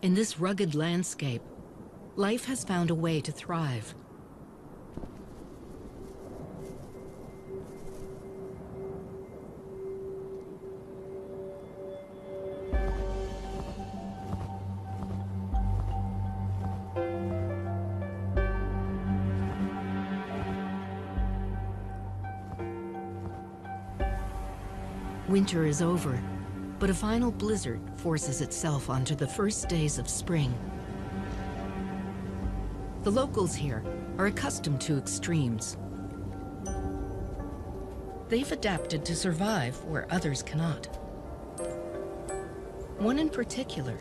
In this rugged landscape, life has found a way to thrive. Winter is over, but a final blizzard forces itself onto the first days of spring. The locals here are accustomed to extremes. They've adapted to survive where others cannot. One in particular,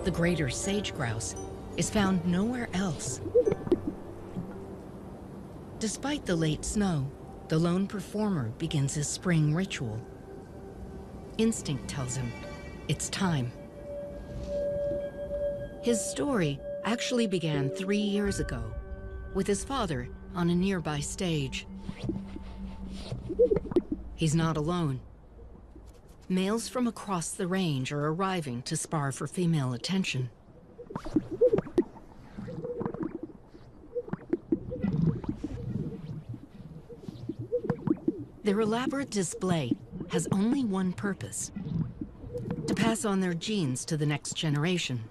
the greater sage grouse, is found nowhere else. Despite the late snow, the lone performer begins his spring ritual. Instinct tells him it's time. His story actually began 3 years ago with his father on a nearby stage. He's not alone. Males from across the range are arriving to spar for female attention. Their elaborate display has only one purpose: to pass on their genes to the next generation.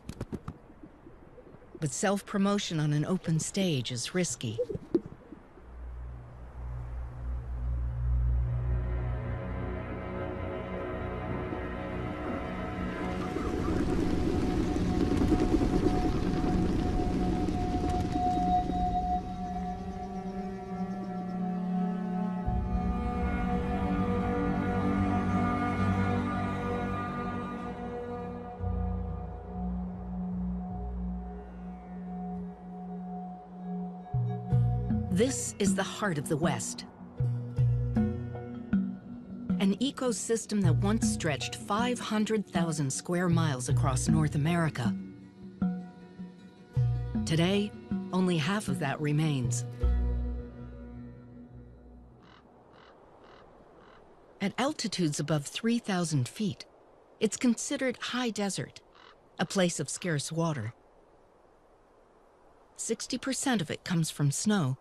But self-promotion on an open stage is risky. This is the heart of the West. An ecosystem that once stretched 500,000 square miles across North America. Today, only half of that remains. At altitudes above 3,000 feet, it's considered high desert, a place of scarce water. 60% of it comes from snow,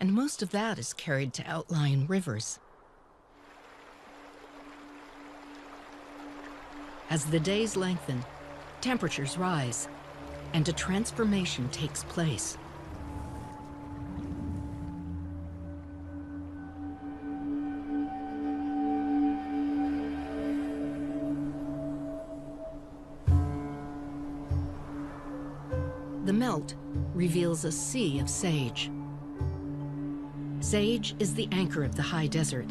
and most of that is carried to outlying rivers. As the days lengthen, temperatures rise, and a transformation takes place. The melt reveals a sea of sage. Sage is the anchor of the high desert.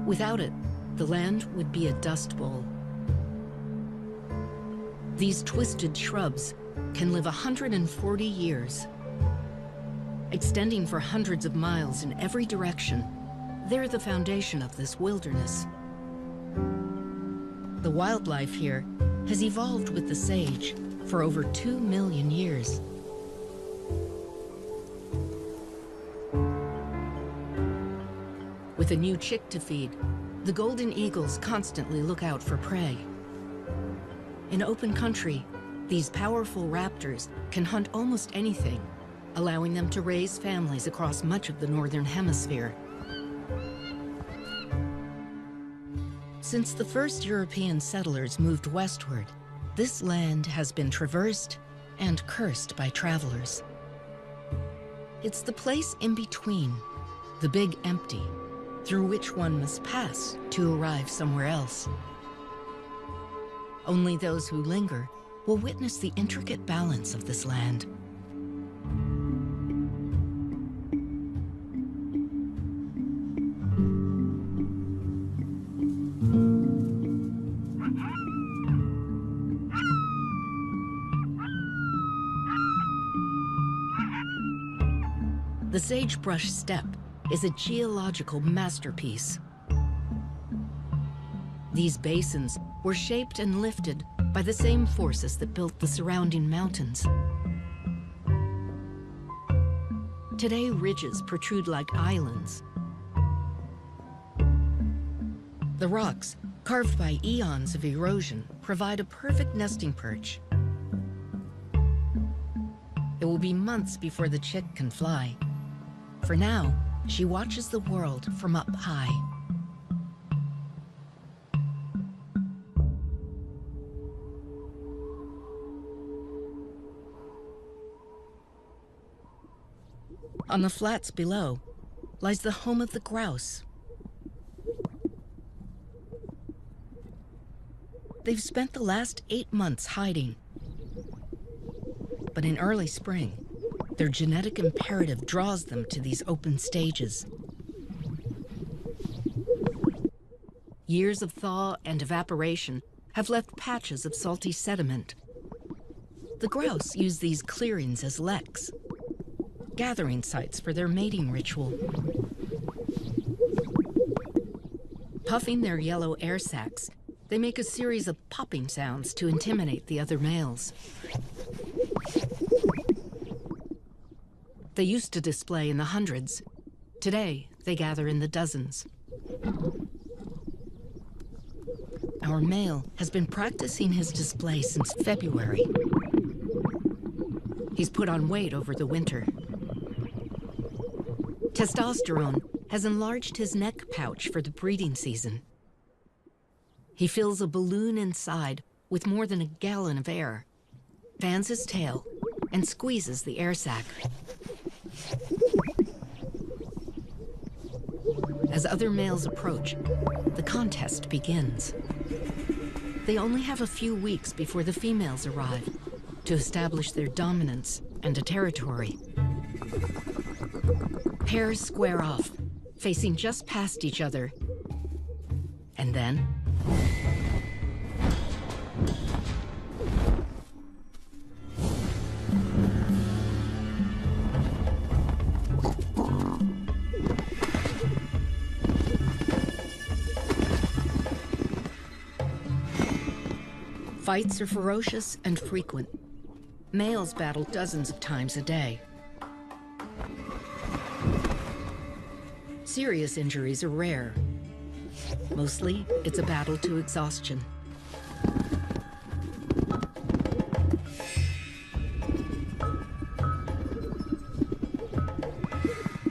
Without it, the land would be a dust bowl. These twisted shrubs can live 140 years. Extending for hundreds of miles in every direction, they're the foundation of this wilderness. The wildlife here has evolved with the sage for over 2 million years. With a new chick to feed, the golden eagles constantly look out for prey. In open country, these powerful raptors can hunt almost anything, allowing them to raise families across much of the northern hemisphere. Since the first European settlers moved westward, this land has been traversed and cursed by travelers. It's the place in between, the big empty, through which one must pass to arrive somewhere else. Only those who linger will witness the intricate balance of this land. The sagebrush steppe is a geological masterpiece. These basins were shaped and lifted by the same forces that built the surrounding mountains. Today, ridges protrude like islands. The rocks, carved by eons of erosion, provide a perfect nesting perch. It will be months before the chick can fly. For now, she watches the world from up high. On the flats below lies the home of the grouse. They've spent the last 8 months hiding. But in early spring, their genetic imperative draws them to these open stages. Years of thaw and evaporation have left patches of salty sediment. The grouse use these clearings as leks, gathering sites for their mating ritual. Puffing their yellow air sacs, they make a series of popping sounds to intimidate the other males. They used to display in the hundreds. Today, they gather in the dozens. Our male has been practicing his display since February. He's put on weight over the winter. Testosterone has enlarged his neck pouch for the breeding season. He fills a balloon inside with more than a gallon of air, fans his tail, and squeezes the air sac. As other males approach, the contest begins. They only have a few weeks before the females arrive to establish their dominance and a territory. Pairs square off, facing just past each other. And then fights are ferocious and frequent. Males battle dozens of times a day. Serious injuries are rare. Mostly, it's a battle to exhaustion.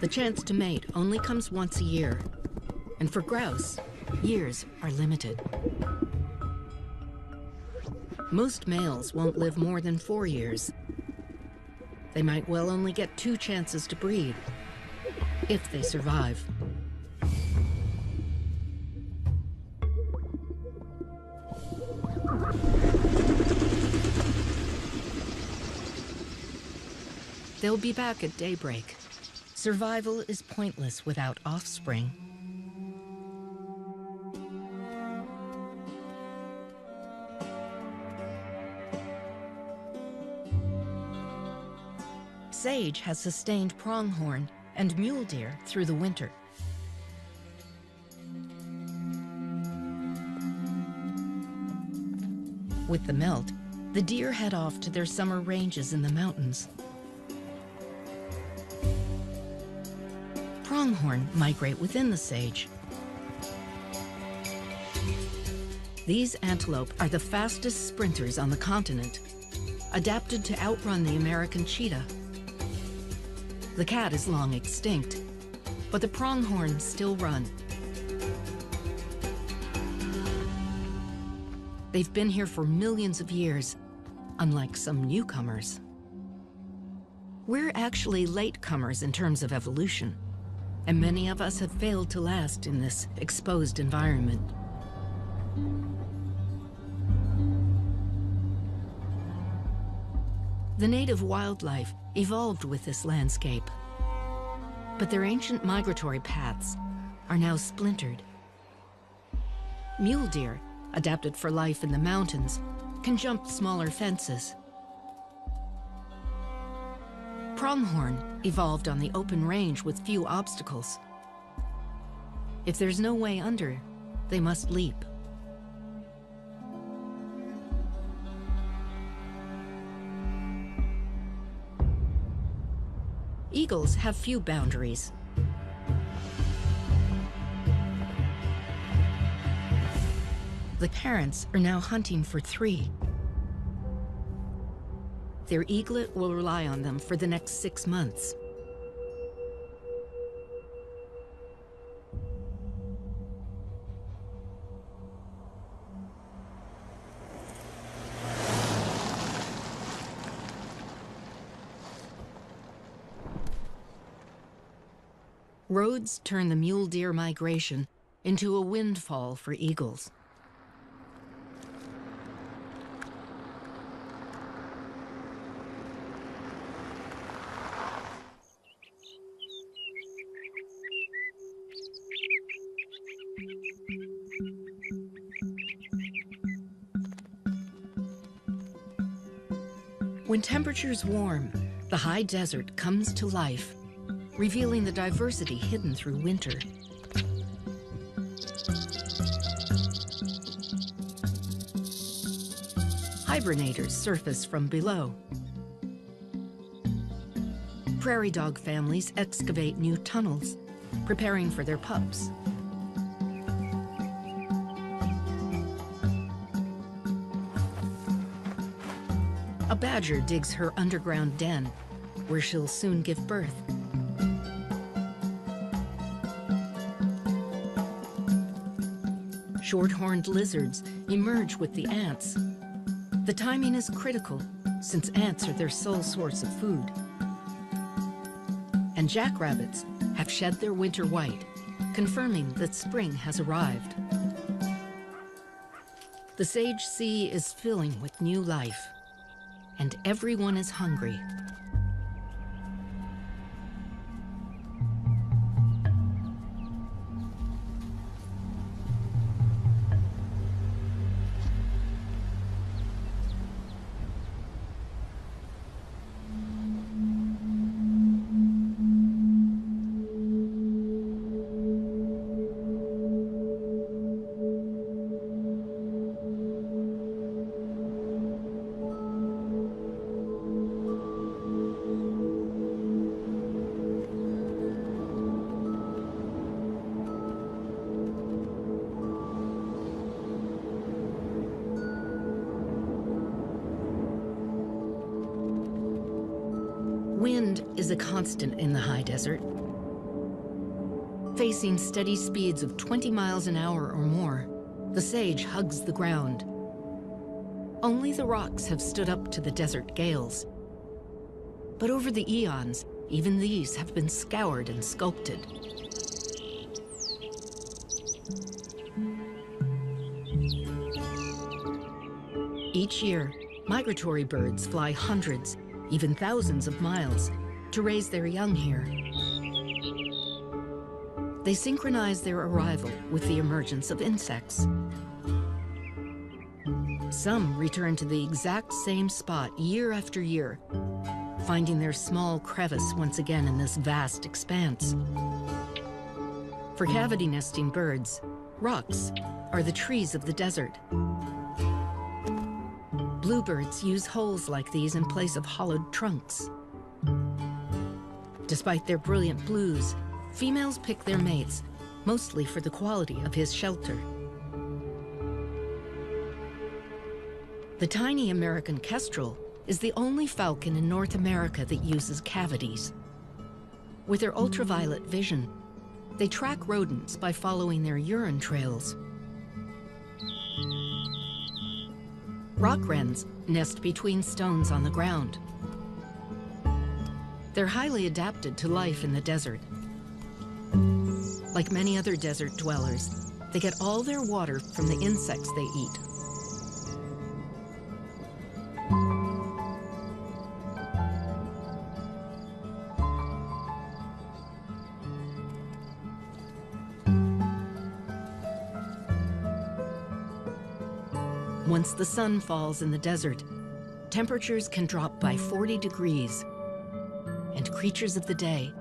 The chance to mate only comes once a year, and for grouse, years are limited. Most males won't live more than 4 years. They might well only get 2 chances to breed, if they survive. They'll be back at daybreak. Survival is pointless without offspring. Sage has sustained pronghorn and mule deer through the winter. With the melt, the deer head off to their summer ranges in the mountains. Pronghorn migrate within the sage. These antelope are the fastest sprinters on the continent, adapted to outrun the American cheetah. The cat is long extinct, but the pronghorn still run. They've been here for millions of years, unlike some newcomers. We're actually latecomers in terms of evolution, and many of us have failed to last in this exposed environment. The native wildlife evolved with this landscape, but their ancient migratory paths are now splintered. Mule deer, adapted for life in the mountains, can jump smaller fences. Pronghorn evolved on the open range with few obstacles. If there's no way under, they must leap. Eagles have few boundaries. The parents are now hunting for 3. their eaglet will rely on them for the next 6 months. Roads turn the mule deer migration into a windfall for eagles. When temperatures warm, the high desert comes to life, revealing the diversity hidden through winter. Hibernators surface from below. Prairie dog families excavate new tunnels, preparing for their pups. A badger digs her underground den, where she'll soon give birth. Short-horned lizards emerge with the ants. The timing is critical, since ants are their sole source of food. And jackrabbits have shed their winter white, confirming that spring has arrived. The sage sea is filling with new life, and everyone is hungry. Wind is a constant in the high desert. Facing steady speeds of 20 miles an hour or more, the sage hugs the ground. Only the rocks have stood up to the desert gales. But over the eons, even these have been scoured and sculpted. Each year, migratory birds fly hundreds, even thousands of miles to raise their young here. They synchronize their arrival with the emergence of insects. Some return to the exact same spot year after year, finding their small crevice once again in this vast expanse. For cavity nesting birds, rocks are the trees of the desert. Bluebirds use holes like these in place of hollowed trunks. Despite their brilliant blues, females pick their mates, mostly for the quality of his shelter. The tiny American kestrel is the only falcon in North America that uses cavities. With their ultraviolet vision, they track rodents by following their urine trails. Rock wrens nest between stones on the ground. They're highly adapted to life in the desert. Like many other desert dwellers, they get all their water from the insects they eat. Once the sun falls in the desert, temperatures can drop by 40 degrees, and creatures of the day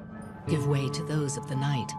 give way to those of the night.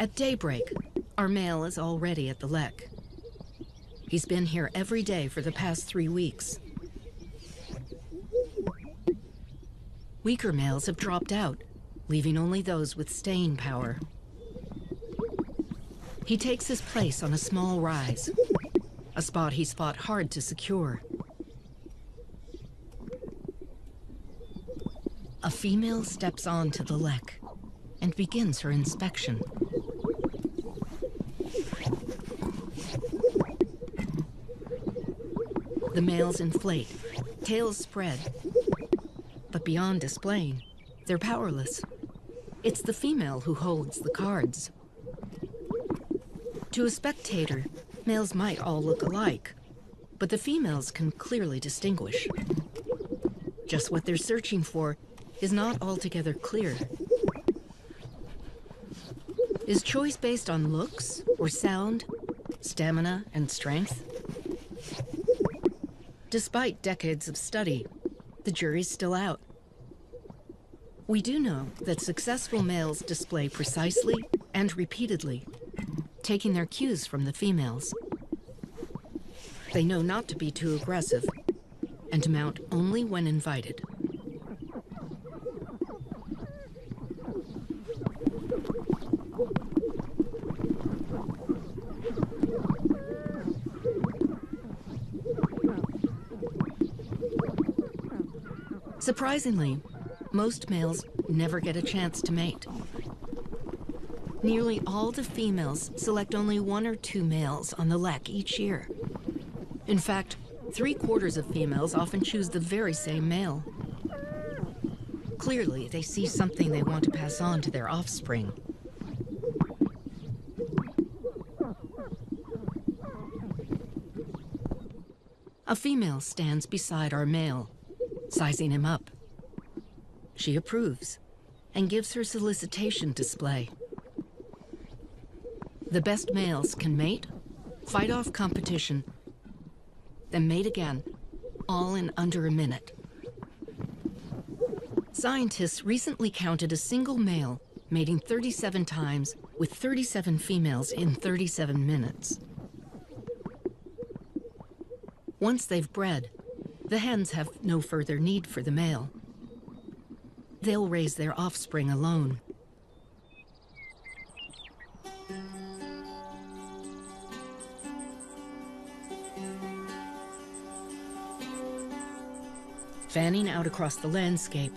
At daybreak, our male is already at the lek. He's been here every day for the past 3 weeks. Weaker males have dropped out, leaving only those with staying power. He takes his place on a small rise, a spot he's fought hard to secure. A female steps onto the lek and begins her inspection. The males inflate, tails spread, but beyond displaying, they're powerless. It's the female who holds the cards. To a spectator, males might all look alike, but the females can clearly distinguish. Just what they're searching for is not altogether clear. Is choice based on looks or sound, stamina and strength? Despite decades of study, the jury's still out. We do know that successful males display precisely and repeatedly, taking their cues from the females. They know not to be too aggressive and to mount only when invited. Surprisingly, most males never get a chance to mate. Nearly all the females select only 1 or 2 males on the lek each year. In fact, 3/4 of females often choose the very same male. Clearly, they see something they want to pass on to their offspring. A female stands beside our male, sizing him up. She approves and gives her solicitation display. The best males can mate, fight off competition, then mate again, all in under a minute. Scientists recently counted a single male mating 37 times with 37 females in 37 minutes. Once they've bred, the hens have no further need for the male. They'll raise their offspring alone. Fanning out across the landscape,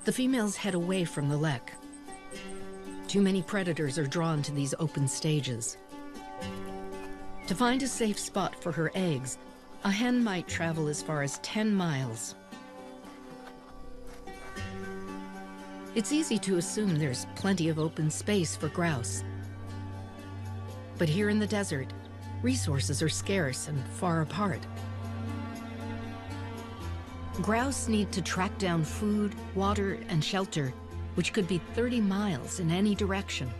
the females head away from the lek. Too many predators are drawn to these open stages. To find a safe spot for her eggs, a hen might travel as far as 10 miles. It's easy to assume there's plenty of open space for grouse. But here in the desert, resources are scarce and far apart. Grouse need to track down food, water, and shelter, which could be 30 miles in any direction.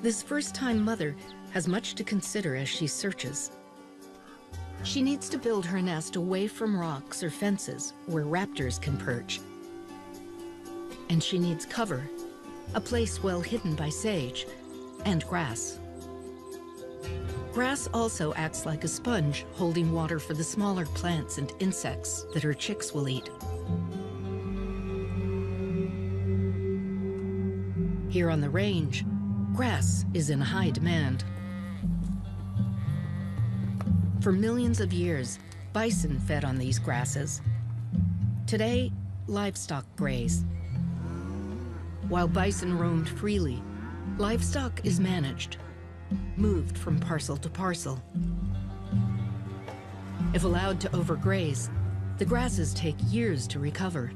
This first-time mother has much to consider as she searches. She needs to build her nest away from rocks or fences where raptors can perch. And she needs cover, a place well hidden by sage, and grass. Grass also acts like a sponge, holding water for the smaller plants and insects that her chicks will eat. Here on the range, grass is in high demand. For millions of years, bison fed on these grasses. Today, livestock graze. While bison roamed freely, livestock is managed, moved from parcel to parcel. If allowed to overgraze, the grasses take years to recover.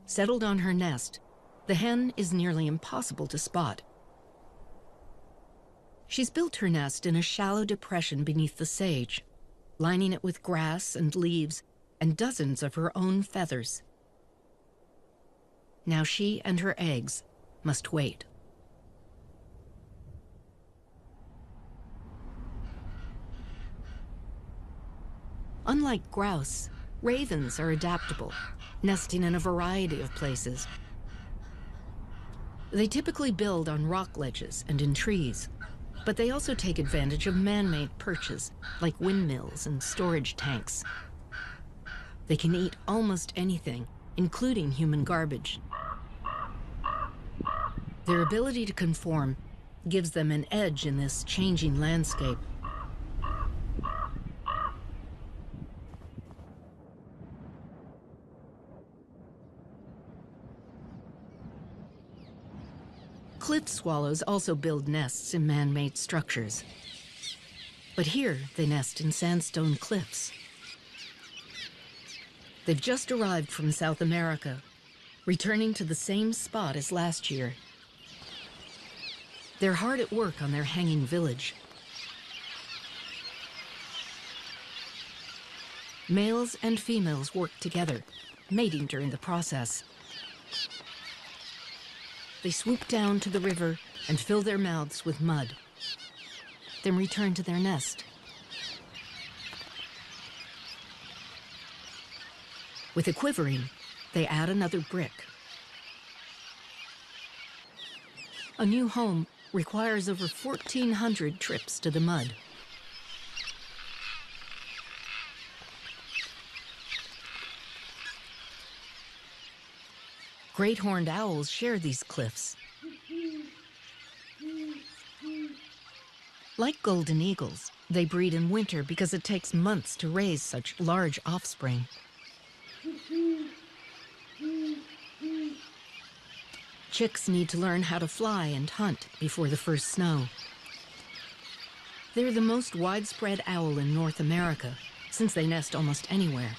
Settled on her nest, the hen is nearly impossible to spot. She's built her nest in a shallow depression beneath the sage, lining it with grass and leaves and dozens of her own feathers. Now she and her eggs must wait. Unlike grouse, ravens are adaptable, nesting in a variety of places. They typically build on rock ledges and in trees, but they also take advantage of man-made perches, like windmills and storage tanks. They can eat almost anything, including human garbage. Their ability to conform gives them an edge in this changing landscape. Cliff swallows also build nests in man-made structures. But here, they nest in sandstone cliffs. They've just arrived from South America, returning to the same spot as last year. They're hard at work on their hanging village. Males and females work together, mating during the process. They swoop down to the river and fill their mouths with mud, then return to their nest. With a quivering, they add another brick. A new home requires over 1,400 trips to the mud. Great horned owls share these cliffs. Like golden eagles, they breed in winter because it takes months to raise such large offspring. Chicks need to learn how to fly and hunt before the first snow. They're the most widespread owl in North America, since they nest almost anywhere.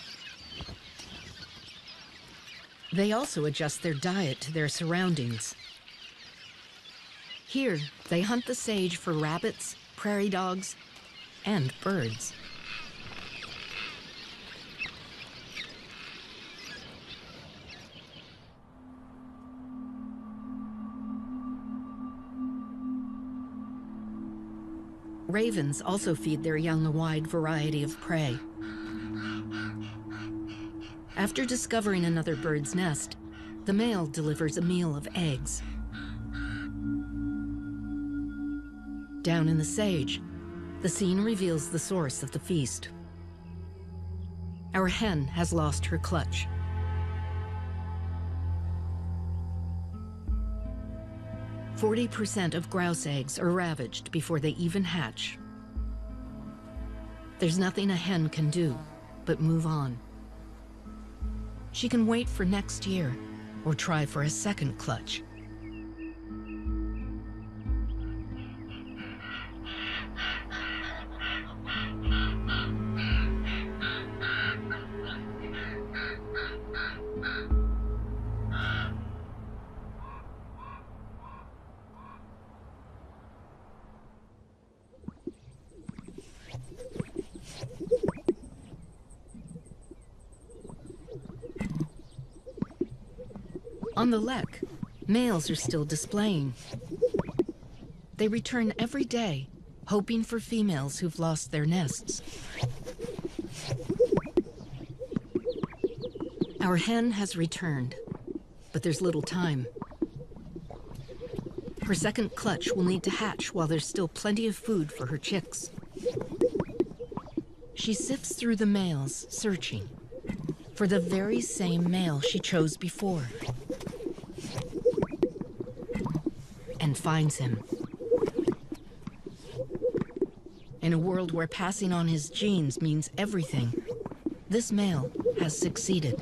They also adjust their diet to their surroundings. Here, they hunt the sage for rabbits, prairie dogs, and birds. Ravens also feed their young a wide variety of prey. After discovering another bird's nest, the male delivers a meal of eggs. Down in the sage, the scene reveals the source of the feast. Our hen has lost her clutch. "40% of grouse eggs are ravaged before they even hatch. There's nothing a hen can do but move on. She can wait for next year or try for a second clutch. On the lek, males are still displaying. They return every day, hoping for females who've lost their nests. Our hen has returned, but there's little time. Her second clutch will need to hatch while there's still plenty of food for her chicks. She sifts through the males, searching for the very same male she chose before. And finds him. In a world where passing on his genes means everything, this male has succeeded.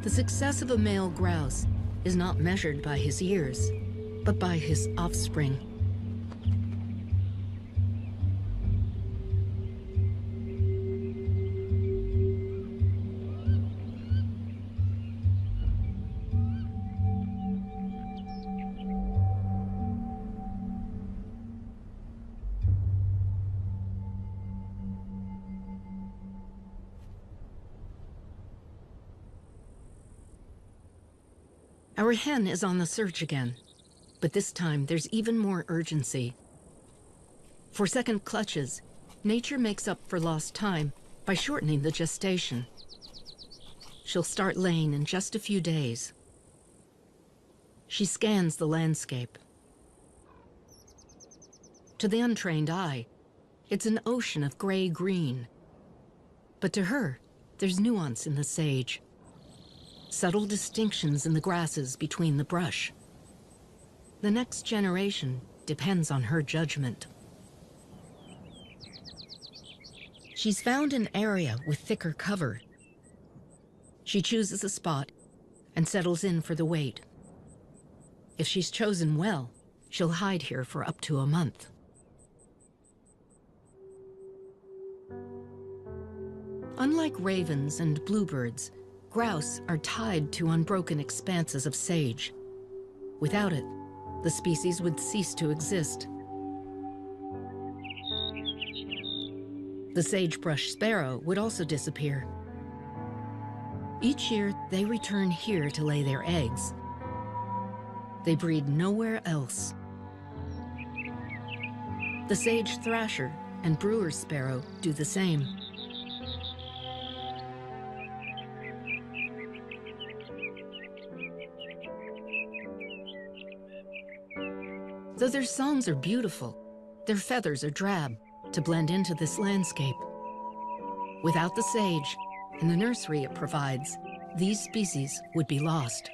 The success of a male grouse is not measured by his years, but by his offspring. Our hen is on the search again, but this time there's even more urgency. For second clutches, nature makes up for lost time by shortening the gestation. She'll start laying in just a few days. She scans the landscape. To the untrained eye, it's an ocean of gray-green. But to her, there's nuance in the sage. Subtle distinctions in the grasses between the brush. The next generation depends on her judgment. She's found an area with thicker cover. She chooses a spot and settles in for the wait. If she's chosen well, she'll hide here for up to a month. Unlike ravens and bluebirds, grouse are tied to unbroken expanses of sage. Without it, the species would cease to exist. The sagebrush sparrow would also disappear. Each year, they return here to lay their eggs. They breed nowhere else. The sage thrasher and brewer's sparrow do the same. Though their songs are beautiful, their feathers are drab to blend into this landscape. Without the sage and the nursery it provides, these species would be lost.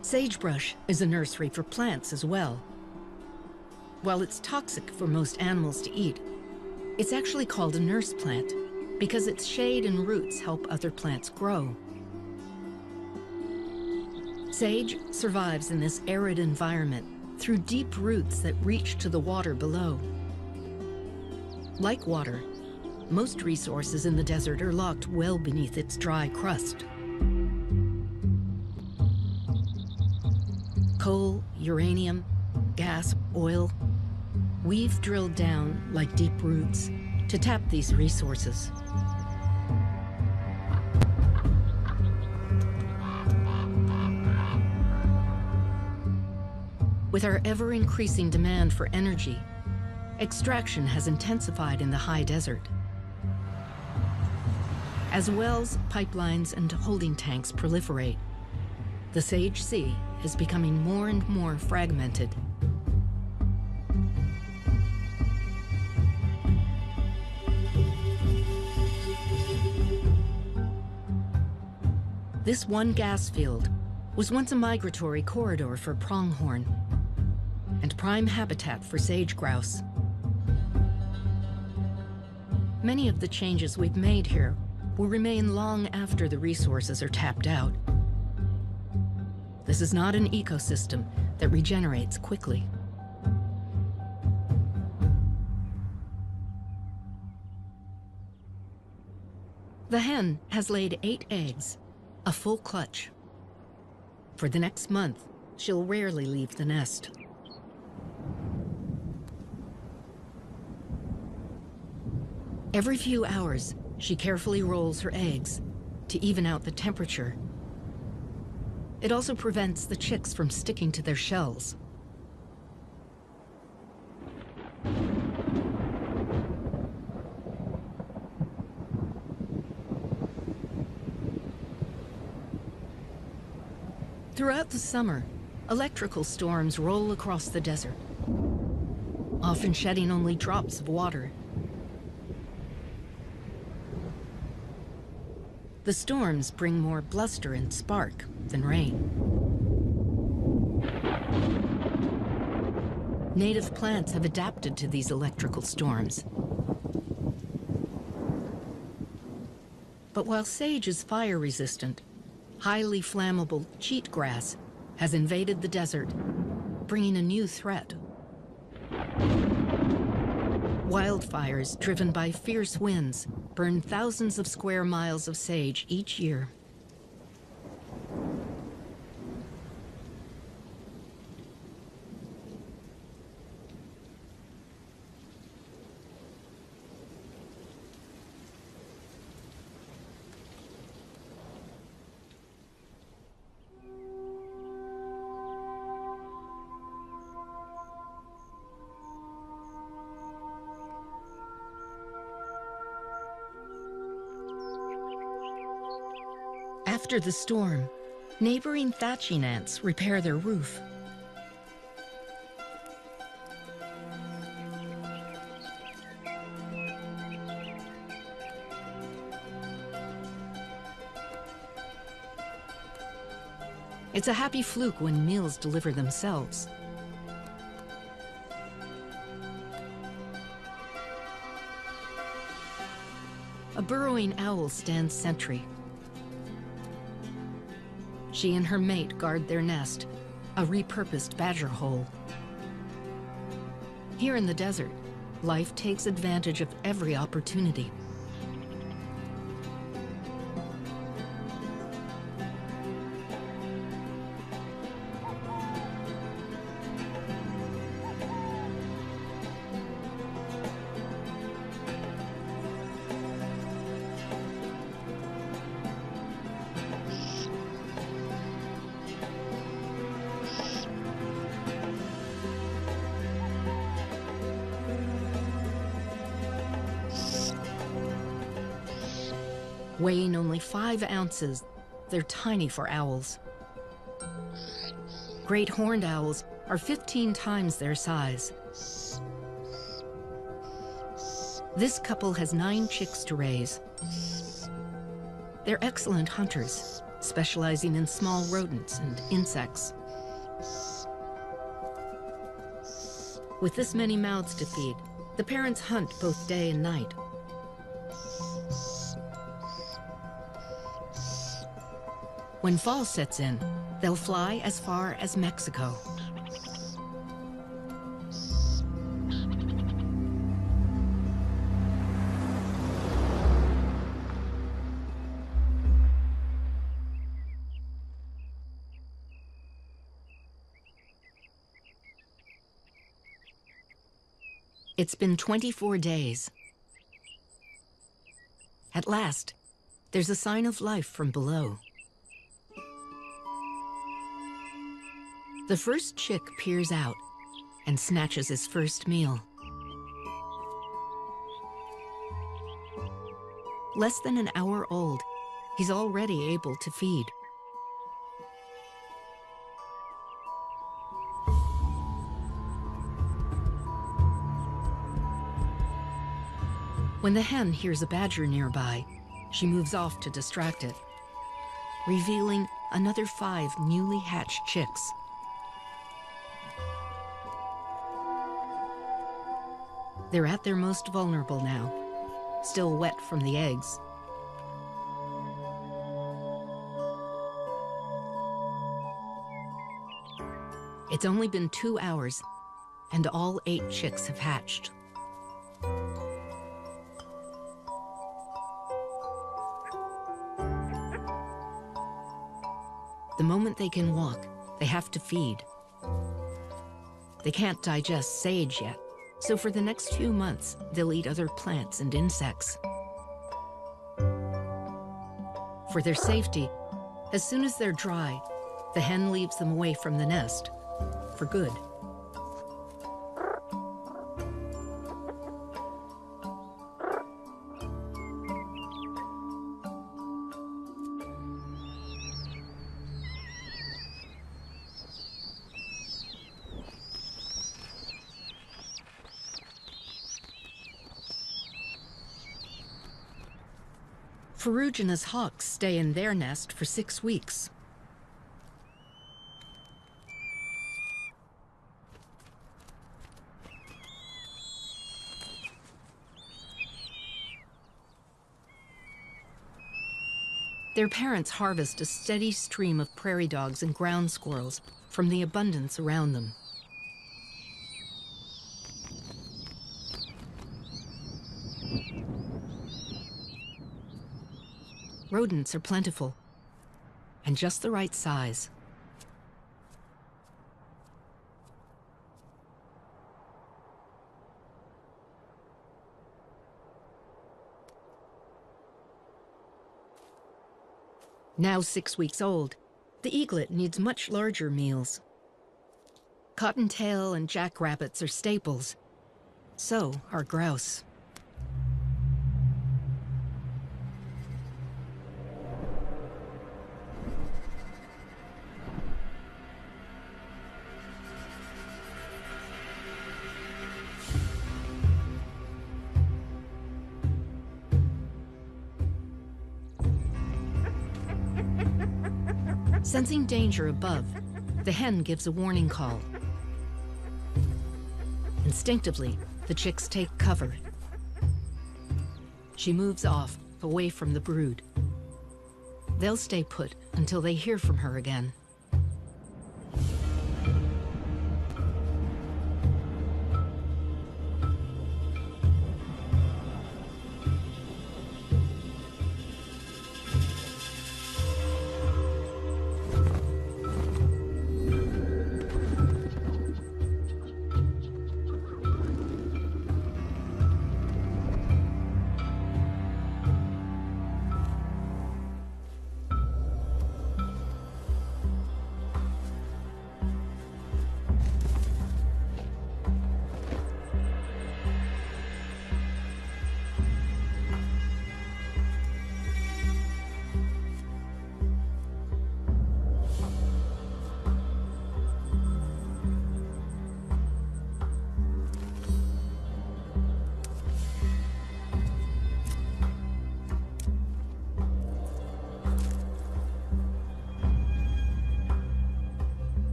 Sagebrush is a nursery for plants as well. While it's toxic for most animals to eat, it's actually called a nurse plant because its shade and roots help other plants grow. Sage survives in this arid environment through deep roots that reach to the water below. Like water, most resources in the desert are locked well beneath its dry crust. Coal, uranium, gas, oil. We've drilled down like deep roots to tap these resources. With our ever-increasing demand for energy, extraction has intensified in the high desert. As wells, pipelines, and holding tanks proliferate, the Sage Sea is becoming more and more fragmented. This one gas field was once a migratory corridor for pronghorn and prime habitat for sage grouse. Many of the changes we've made here will remain long after the resources are tapped out. This is not an ecosystem that regenerates quickly. The hen has laid 8 eggs, a full clutch. For the next month, she'll rarely leave the nest. Every few hours, she carefully rolls her eggs to even out the temperature. It also prevents the chicks from sticking to their shells. Throughout the summer, electrical storms roll across the desert. often shedding only drops of water. The storms bring more bluster and spark than rain. Native plants have adapted to these electrical storms. But while sage is fire-resistant, highly flammable cheatgrass has invaded the desert, bringing a new threat. Wildfires driven by fierce winds burn thousands of square miles of sage each year. After the storm, neighboring thatching ants repair their roof. It's a happy fluke when meals deliver themselves. A burrowing owl stands sentry. She and her mate guard their nest, a repurposed badger hole. Here in the desert, life takes advantage of every opportunity. Weighing only 5 ounces, they're tiny for owls. Great horned owls are 15 times their size. This couple has 9 chicks to raise. They're excellent hunters, specializing in small rodents and insects. With this many mouths to feed, the parents hunt both day and night. When fall sets in, they'll fly as far as Mexico. It's been 24 days. At last, there's a sign of life from below. The first chick peers out and snatches his first meal. Less than an hour old, he's already able to feed. When the hen hears a badger nearby, she moves off to distract it, revealing another 5 newly hatched chicks. They're at their most vulnerable now, still wet from the eggs. It's only been 2 hours, and all 8 chicks have hatched. The moment they can walk, they have to feed. They can't digest sage yet, so for the next few months, they'll eat other plants and insects. For their safety, as soon as they're dry, the hen leaves them away from the nest, for good. Ferruginous hawks stay in their nest for 6 weeks. Their parents harvest a steady stream of prairie dogs and ground squirrels from the abundance around them. Rodents are plentiful and just the right size. Now 6 weeks old, the eaglet needs much larger meals. Cottontail and jackrabbits are staples. So are grouse. Sensing danger above, the hen gives a warning call. Instinctively, the chicks take cover. She moves off, away from the brood. They'll stay put until they hear from her again.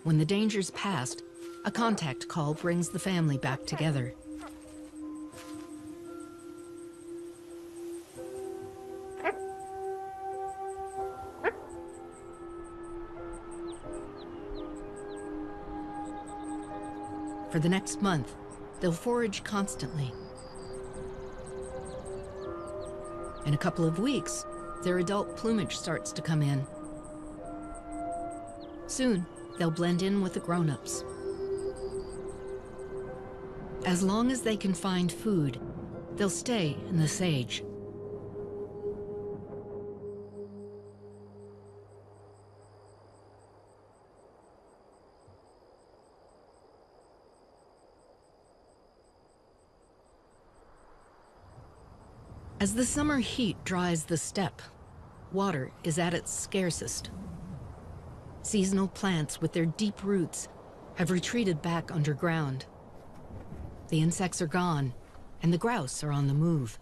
When the danger's past, a contact call brings the family back together. For the next month, they'll forage constantly. In a couple of weeks, their adult plumage starts to come in. Soon, they'll blend in with the grown-ups. As long as they can find food, they'll stay in the sage. As the summer heat dries the steppe, water is at its scarcest. Seasonal plants with their deep roots have retreated back underground. The insects are gone, and the grouse are on the move.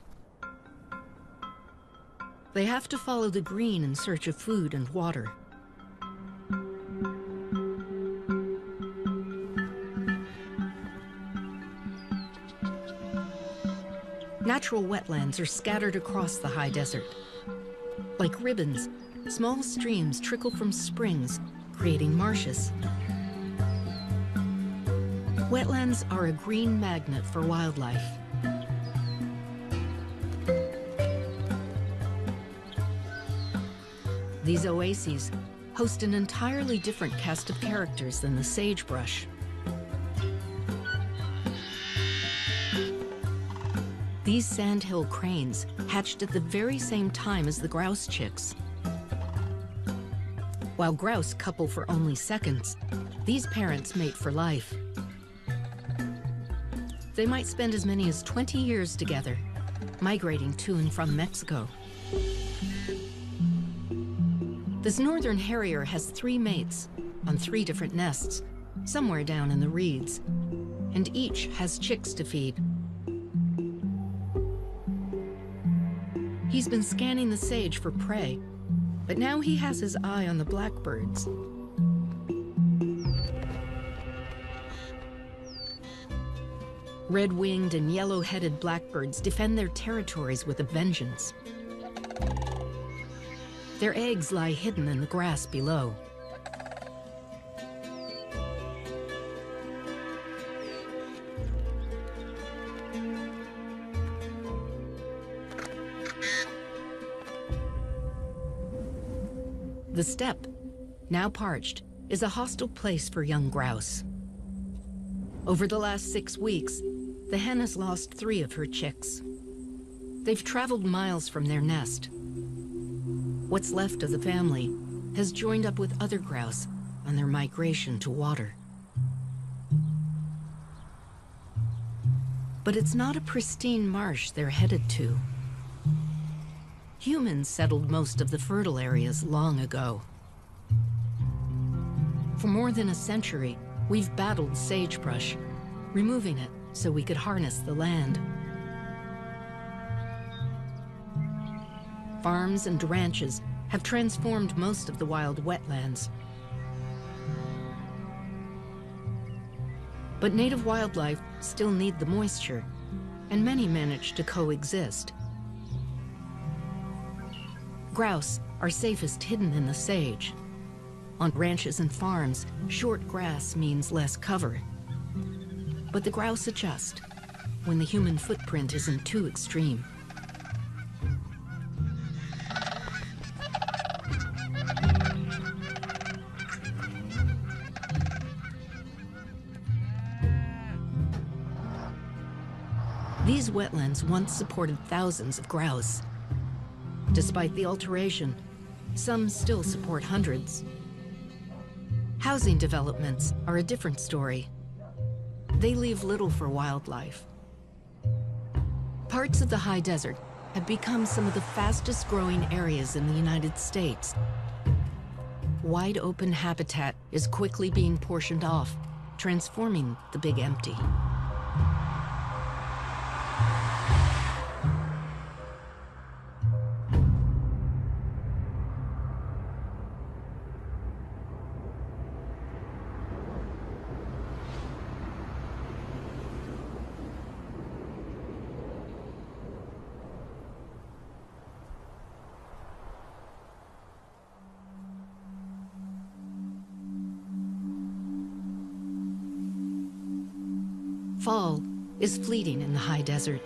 They have to follow the green in search of food and water. Natural wetlands are scattered across the high desert. Like ribbons, small streams trickle from springs, creating marshes. Wetlands are a green magnet for wildlife. These oases host an entirely different cast of characters than the sagebrush. These sandhill cranes hatched at the very same time as the grouse chicks. While grouse couple for only seconds, these parents mate for life. They might spend as many as 20 years together, migrating to and from Mexico. This northern harrier has 3 mates on 3 different nests, somewhere down in the reeds, and each has chicks to feed. He's been scanning the sage for prey, but now he has his eye on the blackbirds. Red-winged and yellow-headed blackbirds defend their territories with a vengeance. Their eggs lie hidden in the grass below. The steppe, now parched, is a hostile place for young grouse. Over the last 6 weeks, the hen has lost 3 of her chicks. They've traveled miles from their nest. What's left of the family has joined up with other grouse on their migration to water. But it's not a pristine marsh they're headed to. Humans settled most of the fertile areas long ago. For more than a century, we've battled sagebrush, removing it so we could harness the land. Farms and ranches have transformed most of the wild wetlands. But native wildlife still need the moisture, and many manage to coexist. Grouse are safest hidden in the sage. On ranches and farms, short grass means less cover. But the grouse adjust when the human footprint isn't too extreme. These wetlands once supported thousands of grouse. Despite the alteration, some still support hundreds. Housing developments are a different story. They leave little for wildlife. Parts of the high desert have become some of the fastest growing areas in the United States. Wide open habitat is quickly being portioned off, transforming the big empty. Fall is fleeting in the high desert.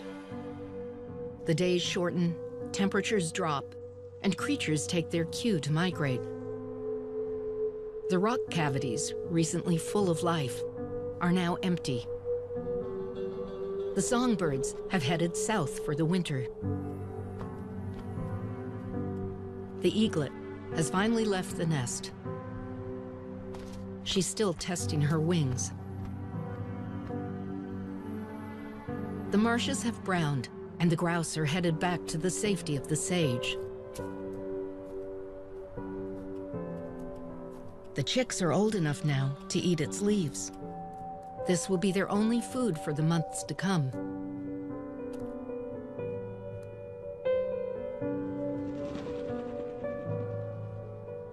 The days shorten, temperatures drop, and creatures take their cue to migrate. The rock cavities, recently full of life, are now empty. The songbirds have headed south for the winter. The eaglet has finally left the nest. She's still testing her wings. The marshes have browned, and the grouse are headed back to the safety of the sage. The chicks are old enough now to eat its leaves. This will be their only food for the months to come.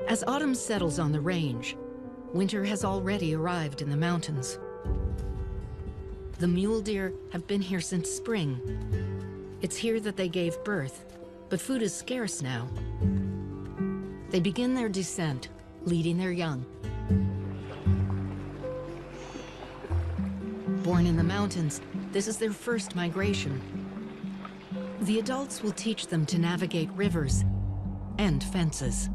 As autumn settles on the range, winter has already arrived in the mountains. The mule deer have been here since spring. It's here that they gave birth, but food is scarce now. They begin their descent, leading their young. Born in the mountains, this is their first migration. The adults will teach them to navigate rivers and fences.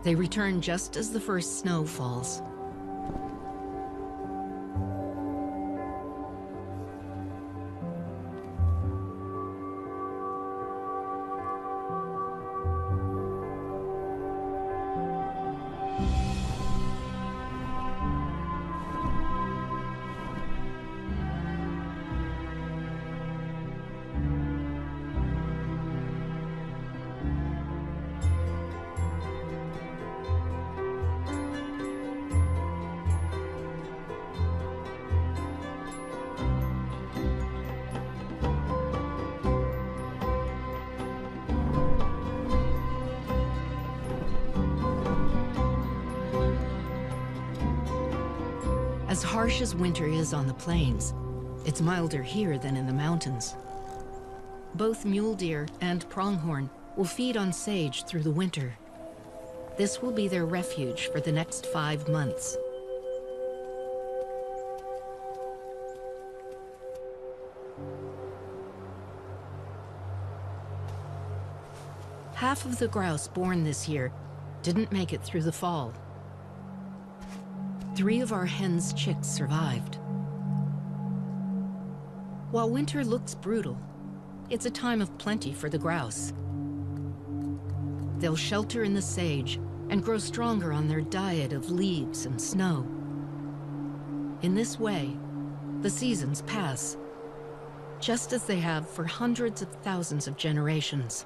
They return just as the first snow falls. As harsh as winter is on the plains, it's milder here than in the mountains. Both mule deer and pronghorn will feed on sage through the winter. This will be their refuge for the next 5 months. Half of the grouse born this year didn't make it through the fall. 3 of our hen's chicks survived. While winter looks brutal, it's a time of plenty for the grouse. They'll shelter in the sage and grow stronger on their diet of leaves and snow. In this way, the seasons pass, just as they have for hundreds of thousands of generations.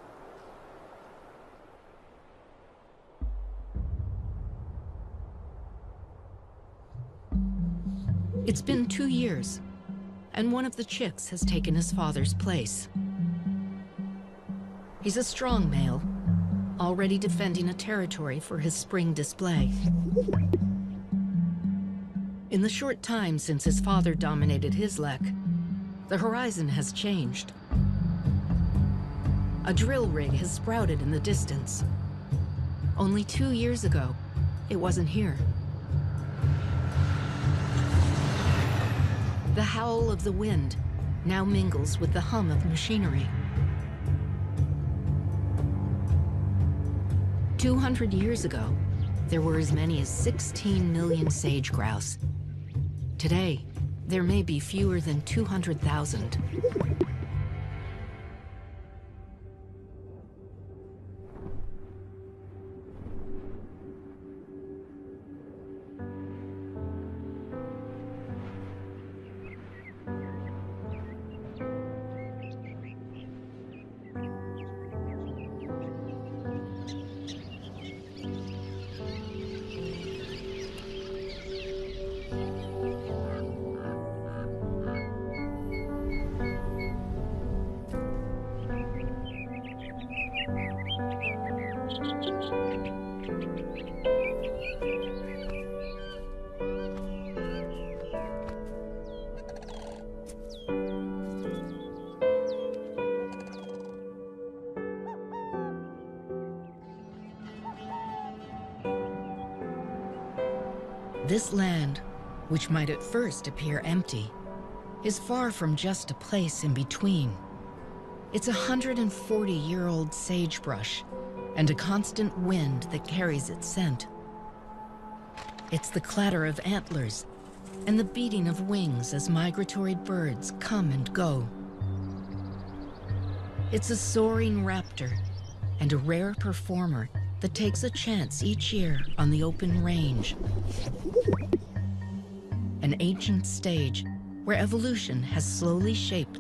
It's been 2 years, and one of the chicks has taken his father's place. He's a strong male, already defending a territory for his spring display. In the short time since his father dominated his lek, the horizon has changed. A drill rig has sprouted in the distance. Only 2 years ago, it wasn't here. The howl of the wind now mingles with the hum of machinery. 200 years ago, there were as many as 16 million sage grouse. Today, there may be fewer than 200,000. This land, which might at first appear empty, is far from just a place in between. It's a 140-year-old sagebrush and a constant wind that carries its scent. It's the clatter of antlers and the beating of wings as migratory birds come and go. It's a soaring raptor and a rare performer that takes a chance each year on the open range. An ancient stage where evolution has slowly shaped